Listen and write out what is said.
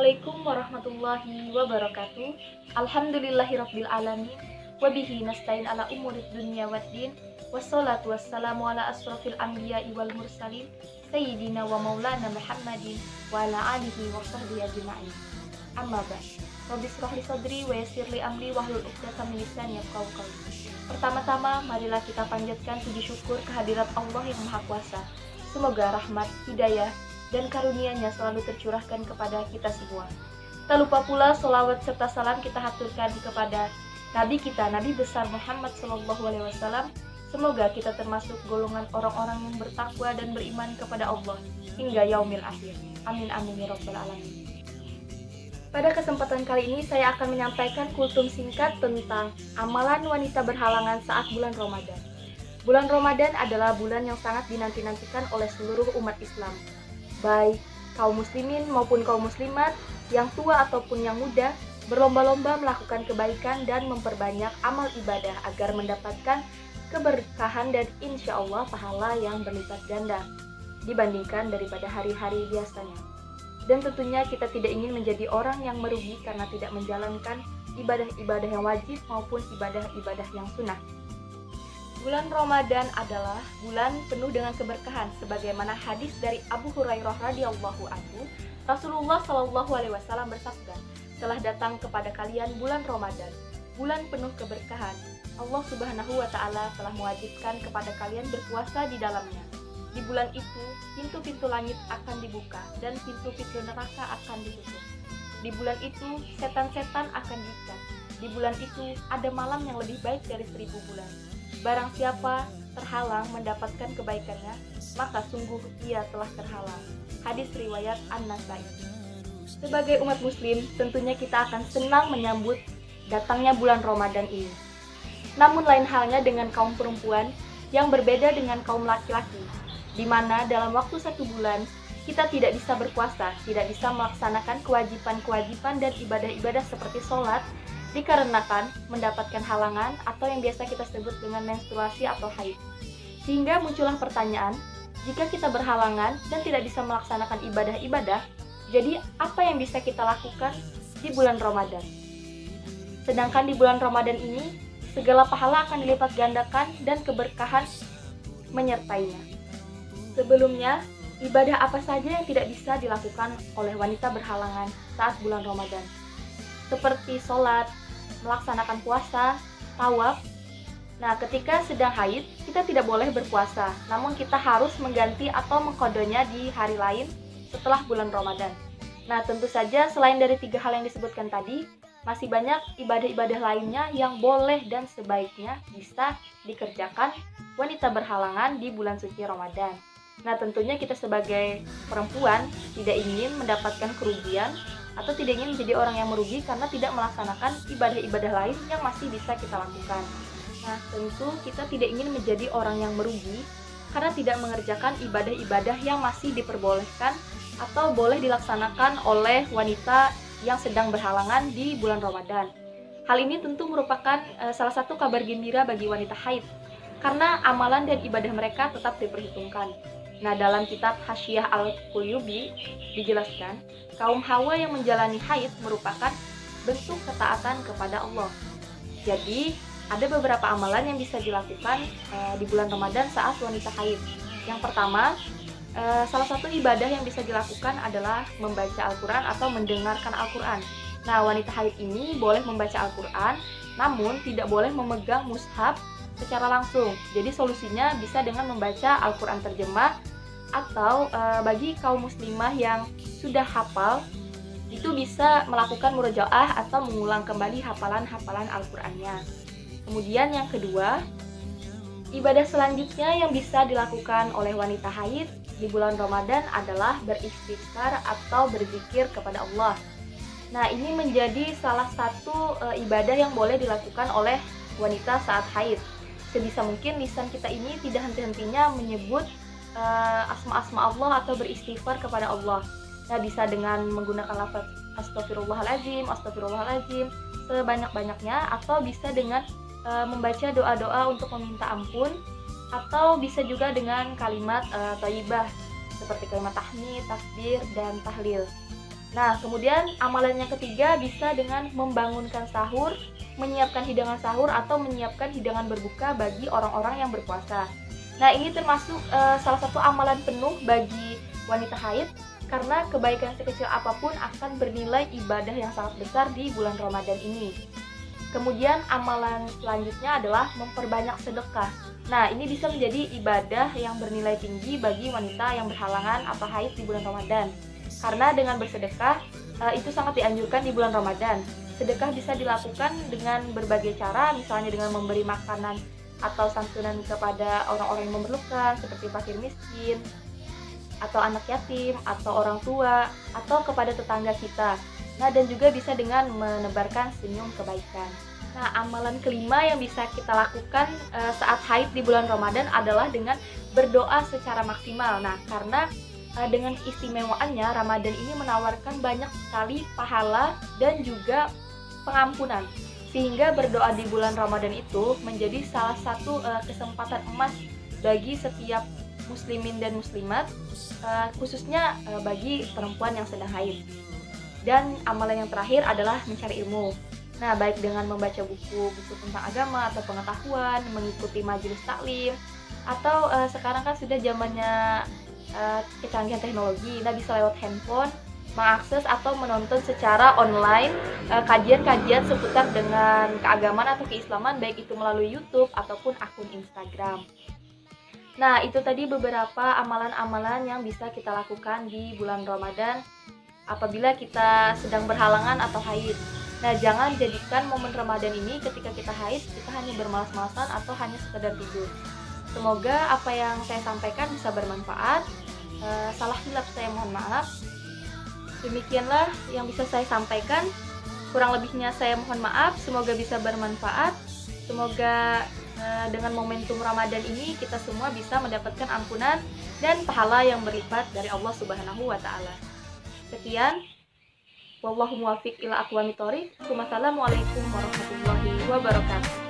Assalamualaikum warahmatullahi wabarakatuh. Alhamdulillahirabbil alamin. Wa bihi nasta'in ala umurid dunya waddin. Wassalatu wassalamu ala asrofil anbiya'i wal mursalin sayyidina wa maulana Muhammadin wa ala alihi wa sahbihi ajma'in. Amma ba'd. Rabbi shrah li sadri wa yassir li amri wahlul 'uqdatam min lisani yafqahu qawli. Pertama-tama marilah kita panjatkan puji syukur kehadirat Allah yang Maha Kuasa. Semoga rahmat, hidayah, dan karunia-Nya selalu tercurahkan kepada kita semua. Tak lupa pula sholawat serta salam kita haturkan kepada Nabi kita, Nabi besar Muhammad SAW. Semoga kita termasuk golongan orang-orang yang bertakwa dan beriman kepada Allah hingga yaumil akhir. Amin amin ya rabbal alamin. Pada kesempatan kali ini saya akan menyampaikan kultum singkat tentang amalan wanita berhalangan saat bulan Ramadan. Bulan Ramadan adalah bulan yang sangat dinanti-nantikan oleh seluruh umat Islam, baik kaum muslimin maupun kaum muslimat, yang tua ataupun yang muda, berlomba-lomba melakukan kebaikan dan memperbanyak amal ibadah agar mendapatkan keberkahan dan insya Allah pahala yang berlipat ganda dibandingkan daripada hari-hari biasanya. Dan tentunya kita tidak ingin menjadi orang yang merugi karena tidak menjalankan ibadah-ibadah yang wajib maupun ibadah-ibadah yang sunnah. Bulan Ramadan adalah bulan penuh dengan keberkahan, sebagaimana hadis dari Abu Hurairah radhiyallahu anhu, Rasulullah shallallahu alaihi wasallam bersabda, "Telah datang kepada kalian bulan Ramadan, bulan penuh keberkahan. Allah Subhanahu wa taala telah mewajibkan kepada kalian berpuasa di dalamnya. Di bulan itu, pintu-pintu langit akan dibuka dan pintu-pintu neraka akan ditutup. Di bulan itu, setan-setan akan diikat. Di bulan itu, ada malam yang lebih baik dari 1000 bulan. Barang siapa terhalang mendapatkan kebaikannya, maka sungguh ia telah terhalang." Hadis riwayat An-Nasai. Sebagai umat muslim, tentunya kita akan senang menyambut datangnya bulan Ramadan ini. Namun lain halnya dengan kaum perempuan yang berbeda dengan kaum laki-laki, di mana dalam waktu 1 bulan kita tidak bisa berpuasa, tidak bisa melaksanakan kewajiban-kewajiban dan ibadah-ibadah seperti sholat, dikarenakan mendapatkan halangan atau yang biasa kita sebut dengan menstruasi atau haid. Sehingga muncullah pertanyaan, jika kita berhalangan dan tidak bisa melaksanakan ibadah-ibadah, jadi apa yang bisa kita lakukan di bulan Ramadan? Sedangkan di bulan Ramadan ini, segala pahala akan dilipat gandakan dan keberkahan menyertainya. Sebelumnya, ibadah apa saja yang tidak bisa dilakukan oleh wanita berhalangan saat bulan Ramadan? Seperti sholat, melaksanakan puasa, tawaf. Nah, ketika sedang haid, kita tidak boleh berpuasa, namun kita harus mengganti atau mengkodonya di hari lain setelah bulan Ramadan. Nah, tentu saja selain dari 3 hal yang disebutkan tadi, masih banyak ibadah-ibadah lainnya yang boleh dan sebaiknya bisa dikerjakan wanita berhalangan di bulan suci Ramadan. Nah, tentunya kita sebagai perempuan tidak ingin mendapatkan kerugian atau tidak ingin menjadi orang yang merugi karena tidak melaksanakan ibadah-ibadah lain yang masih bisa kita lakukan. Nah, tentu kita tidak ingin menjadi orang yang merugi karena tidak mengerjakan ibadah-ibadah yang masih diperbolehkan atau boleh dilaksanakan oleh wanita yang sedang berhalangan di bulan Ramadan. Hal ini tentu merupakan salah satu kabar gembira bagi wanita haid karena amalan dan ibadah mereka tetap diperhitungkan. Nah, dalam kitab Hasyiah Al-Quyubi dijelaskan, kaum Hawa yang menjalani haid merupakan bentuk ketaatan kepada Allah. Jadi, ada beberapa amalan yang bisa dilakukan di bulan Ramadan saat wanita haid. Yang pertama, salah satu ibadah yang bisa dilakukan adalah membaca Al-Quran atau mendengarkan Al-Quran. Nah, wanita haid ini boleh membaca Al-Quran, namun tidak boleh memegang mushaf secara langsung. Jadi solusinya bisa dengan membaca Al-Quran terjemah atau bagi kaum muslimah yang sudah hafal itu bisa melakukan murojaah atau mengulang kembali hafalan-hafalan Al-Qurannya. Kemudian yang kedua, ibadah selanjutnya yang bisa dilakukan oleh wanita haid di bulan Ramadan adalah beristighfar atau berzikir kepada Allah. Nah, ini menjadi salah satu ibadah yang boleh dilakukan oleh wanita saat haid. Sebisa mungkin lisan kita ini tidak henti-hentinya menyebut asma-asma Allah atau beristighfar kepada Allah. Nah, bisa dengan menggunakan lafaz astagfirullahaladzim, astagfirullahaladzim sebanyak-banyaknya, atau bisa dengan membaca doa-doa untuk meminta ampun, atau bisa juga dengan kalimat thayyibah seperti kalimat tahmid, takbir, dan tahlil. Nah, kemudian amalan yang ketiga bisa dengan membangunkan sahur, menyiapkan hidangan sahur atau menyiapkan hidangan berbuka bagi orang-orang yang berpuasa. Nah, ini termasuk salah satu amalan penuh bagi wanita haid karena kebaikan sekecil apapun akan bernilai ibadah yang sangat besar di bulan Ramadan ini. Kemudian amalan selanjutnya adalah memperbanyak sedekah. Nah, ini bisa menjadi ibadah yang bernilai tinggi bagi wanita yang berhalangan atau haid di bulan Ramadan. Karena dengan bersedekah, itu sangat dianjurkan di bulan Ramadan. Sedekah bisa dilakukan dengan berbagai cara, misalnya dengan memberi makanan atau santunan kepada orang-orang yang memerlukan, seperti fakir miskin, atau anak yatim, atau orang tua, atau kepada tetangga kita. Nah, dan juga bisa dengan menebarkan senyum kebaikan. Nah, amalan kelima yang bisa kita lakukan saat haid di bulan Ramadan adalah dengan berdoa secara maksimal. Nah, karena dengan istimewaannya, Ramadan ini menawarkan banyak sekali pahala dan juga pengampunan. Sehingga berdoa di bulan Ramadan itu menjadi salah satu kesempatan emas bagi setiap muslimin dan muslimat, khususnya bagi perempuan yang sedang haid. Dan amalan yang terakhir adalah mencari ilmu. Nah, baik dengan membaca buku-buku tentang agama atau pengetahuan, mengikuti majelis taklim, atau sekarang kan sudah zamannya kecanggihan teknologi. Nah, bisa lewat handphone mengakses atau menonton secara online kajian-kajian seputar dengan keagamaan atau keislaman, baik itu melalui YouTube ataupun akun Instagram. Nah, itu tadi beberapa amalan-amalan yang bisa kita lakukan di bulan Ramadan apabila kita sedang berhalangan atau haid. Nah, jangan jadikan momen Ramadan ini ketika kita haid, kita hanya bermalas-malasan atau hanya sekedar tidur. Semoga apa yang saya sampaikan bisa bermanfaat. Salah hilaf saya mohon maaf. Demikianlah yang bisa saya sampaikan. Kurang lebihnya saya mohon maaf. Semoga bisa bermanfaat. Semoga dengan momentum Ramadan ini kita semua bisa mendapatkan ampunan dan pahala yang berlipat dari Allah Subhanahu wa taala. Sekian, wallahu muwaffiq ila aqwamit thoriq. Wassalamualaikum warahmatullahi wabarakatuh.